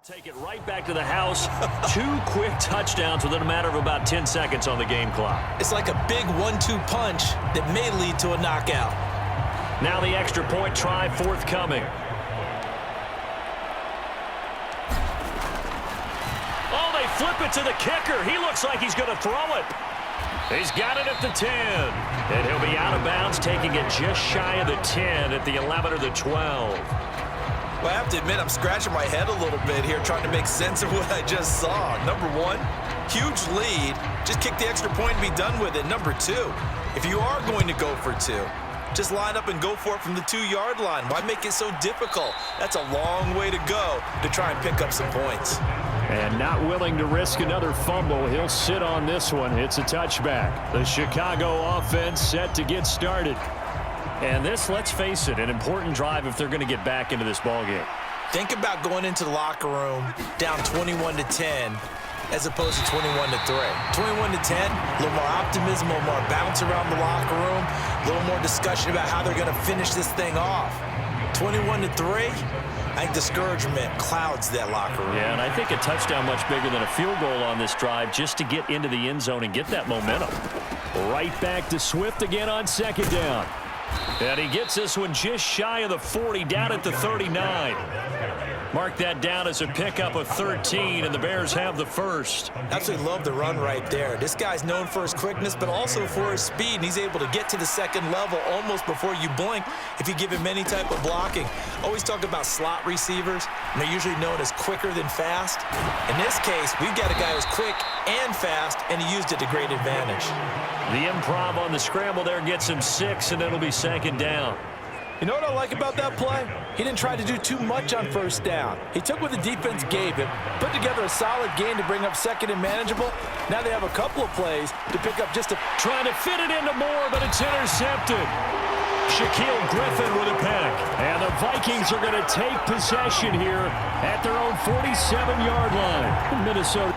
Take it right back to the house. 2 quick touchdowns within a matter of about 10 seconds on the game clock. It's like a big 1-2 punch that may lead to a knockout. Now the extra point try forthcoming. Oh, they flip it to the kicker. He looks like he's going to throw it. He's got it at the 10. And he'll be out of bounds, taking it just shy of the 10 at the 11 or the 12. Well, I have to admit, I'm scratching my head a little bit here trying to make sense of what I just saw. Number one, huge lead. Just kick the extra point and be done with it. Number two, if you are going to go for 2, just line up and go for it from the 2-yard line. Why make it so difficult? That's a long way to go to try and pick up some points. And not willing to risk another fumble. He'll sit on this one. It's a touchback. The Chicago offense set to get started. And this, let's face it, an important drive if they're going to get back into this ballgame. Think about going into the locker room down 21-10 as opposed to 21-3. 21-10, a little more optimism, a little more bounce around the locker room, a little more discussion about how they're going to finish this thing off. 21-3, I think discouragement clouds that locker room. Yeah, and I think a touchdown much bigger than a field goal on this drive just to get into the end zone and get that momentum. Right back to Swift again on second down. And he gets this one just shy of the 40, down at the 39. Mark that down as a pickup of 13, and the Bears have the first. Absolutely love the run right there. This guy's known for his quickness, but also for his speed, and he's able to get to the second level almost before you blink if you give him any type of blocking. Always talk about slot receivers, and they're usually known as quicker than fast. In this case, we've got a guy who's quick and fast, and he used it to great advantage. The improv on the scramble there gets him 6, and it'll be second down. You know what I like about that play? He didn't try to do too much on first down. He took what the defense gave him, put together a solid game to bring up second and manageable. Now they have a couple of plays to pick up just a... Trying to fit it into Moore, but it's intercepted. Shaquille Griffin with a pick. And the Vikings are going to take possession here at their own 47-yard line. Minnesota.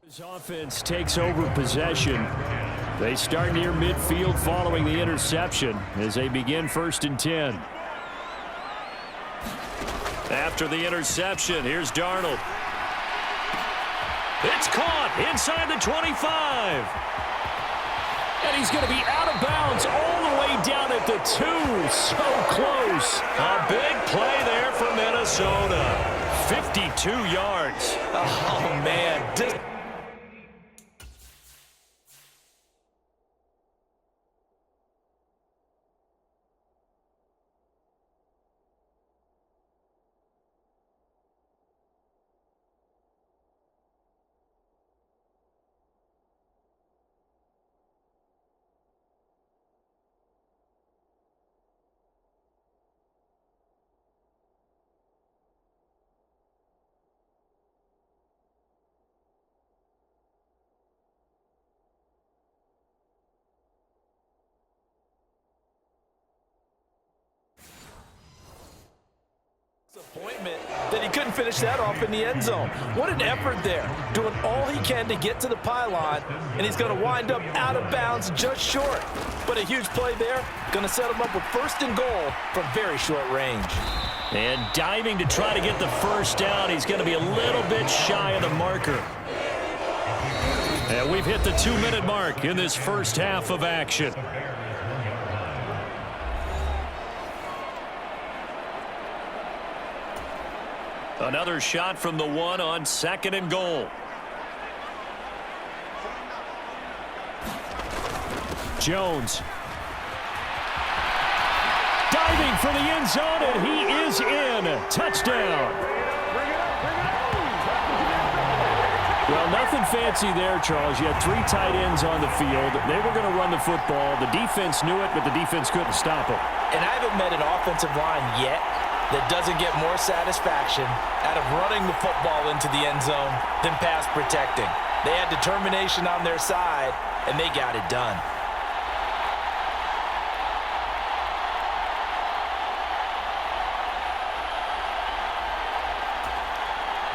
His offense takes over possession. They start near midfield following the interception as they begin 1st and 10. After the interception, here's Darnold. It's caught inside the 25. And he's going to be out of bounds all the way down at the 2. So close. A big play there for Minnesota. 52 yards. Oh, man. Disappointment that he couldn't finish that off in the end zone. What an effort there, doing all he can to get to the pylon, and he's going to wind up out of bounds just short. But a huge play there, going to set him up with 1st and goal from very short range. And diving to try to get the first down, he's going to be a little bit shy of the marker. And we've hit the 2-minute mark in this first half of action. Another shot from the 1 on 2nd and goal. Jones. Diving for the end zone, and he is in. Touchdown. Well, nothing fancy there, Charles. You had 3 tight ends on the field. They were going to run the football. The defense knew it, but the defense couldn't stop it. And I haven't met an offensive line yet that doesn't get more satisfaction out of running the football into the end zone than pass protecting. They had determination on their side, and they got it done.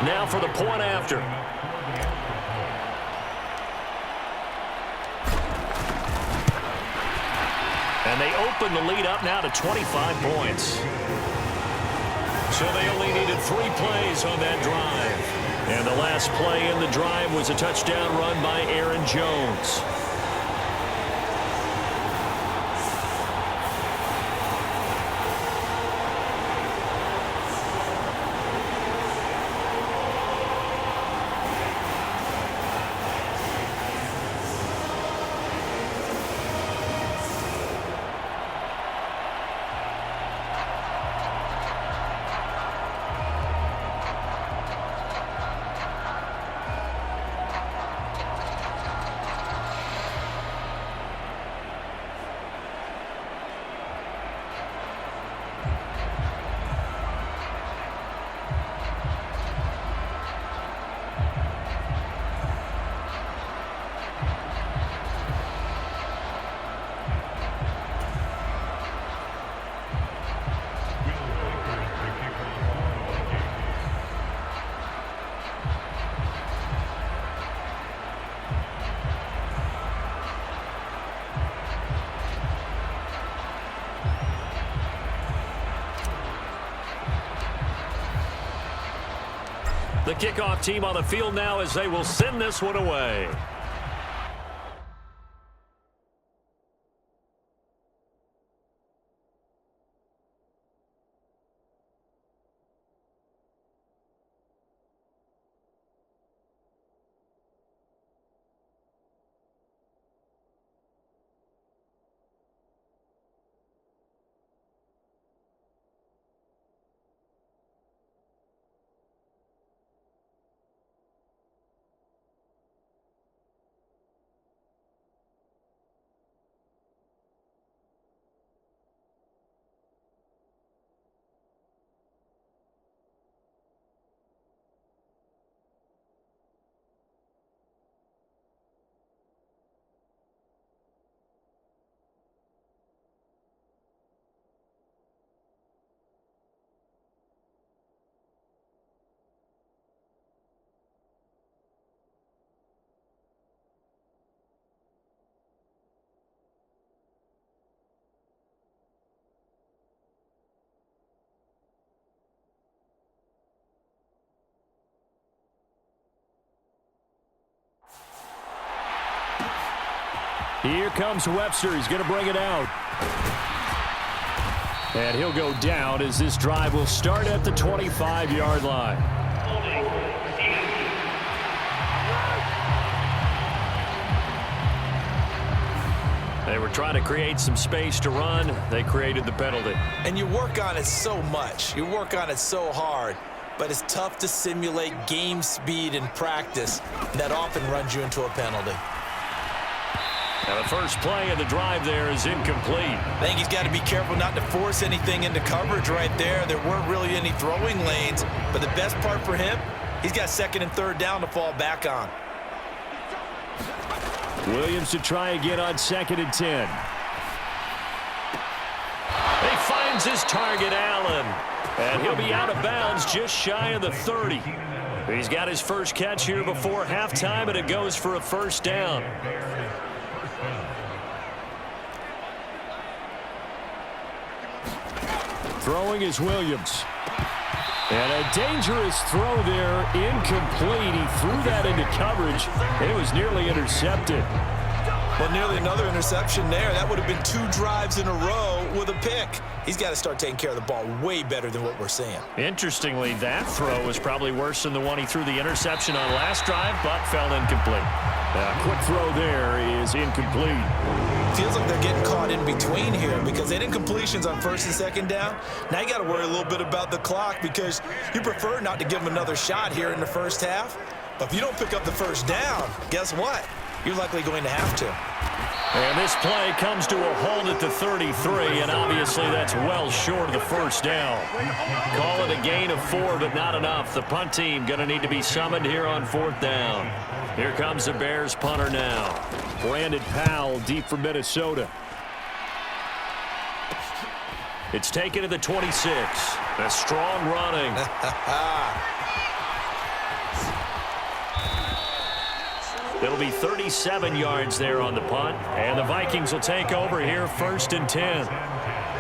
Now for the point after. And they open the lead up now to 25 points. So they only needed 3 plays on that drive. And the last play in the drive was a touchdown run by Aaron Jones. The kickoff team on the field now as they will send this one away. Here comes Webster. He's going to bring it out. And he'll go down as this drive will start at the 25-yard line. They were trying to create some space to run. They created the penalty. And you work on it so much. You work on it so hard. But it's tough to simulate game speed in practice. That often runs you into a penalty. Now the first play of the drive there is incomplete. I think he's got to be careful not to force anything into coverage right there. There weren't really any throwing lanes. But the best part for him, he's got 2nd and 3rd down to fall back on. Williams to try again on 2nd and 10. He finds his target, Allen. And he'll be out of bounds just shy of the 30. He's got his first catch here before halftime, and it goes for a 1st down. Throwing is Williams. And a dangerous throw there, incomplete. He threw that into coverage. It was nearly intercepted. Well, nearly another interception there. That would have been 2 drives in a row with a pick. He's got to start taking care of the ball way better than what we're seeing. Interestingly, that throw was probably worse than the one he threw the interception on last drive, but fell incomplete. A quick throw there is incomplete. Feels like they're getting caught in between here because they had incompletions on 1st and 2nd down. Now you got to worry a little bit about the clock because you prefer not to give them another shot here in the 1st half. But if you don't pick up the 1st down, guess what? You're likely going to have to. And this play comes to a halt at the 33, and obviously that's well short of the 1st down. Call it a gain of 4, but not enough. The punt team going to need to be summoned here on 4th down. Here comes the Bears punter now. Brandon Powell deep for Minnesota. It's taken to the 26. A strong running. It'll be 37 yards there on the punt, and the Vikings will take over here 1st and 10.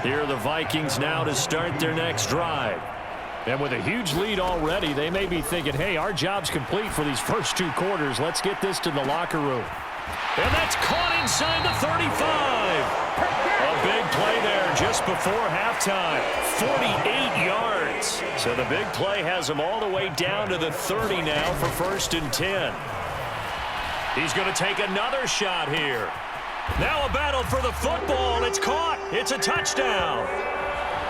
Here are the Vikings now to start their next drive. And with a huge lead already, they may be thinking, hey, our job's complete for these first 2 quarters. Let's get this to the locker room. And that's caught inside the 35. A big play there just before halftime. 48 yards. So the big play has them all the way down to the 30 now for 1st and 10. He's going to take another shot here. Now a battle for the football. It's caught. It's a touchdown.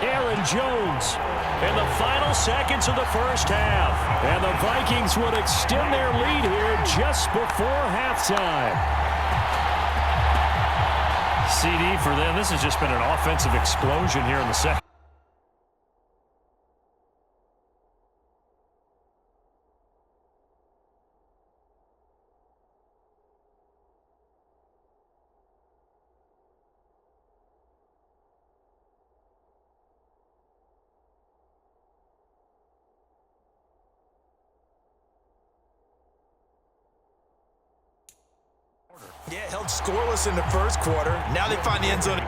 Aaron Jones in the final seconds of the first half. And the Vikings would extend their lead here just before halftime. CD for them. This has just been an offensive explosion here in the second. Yeah, held scoreless in the first quarter. Now they find the end zone.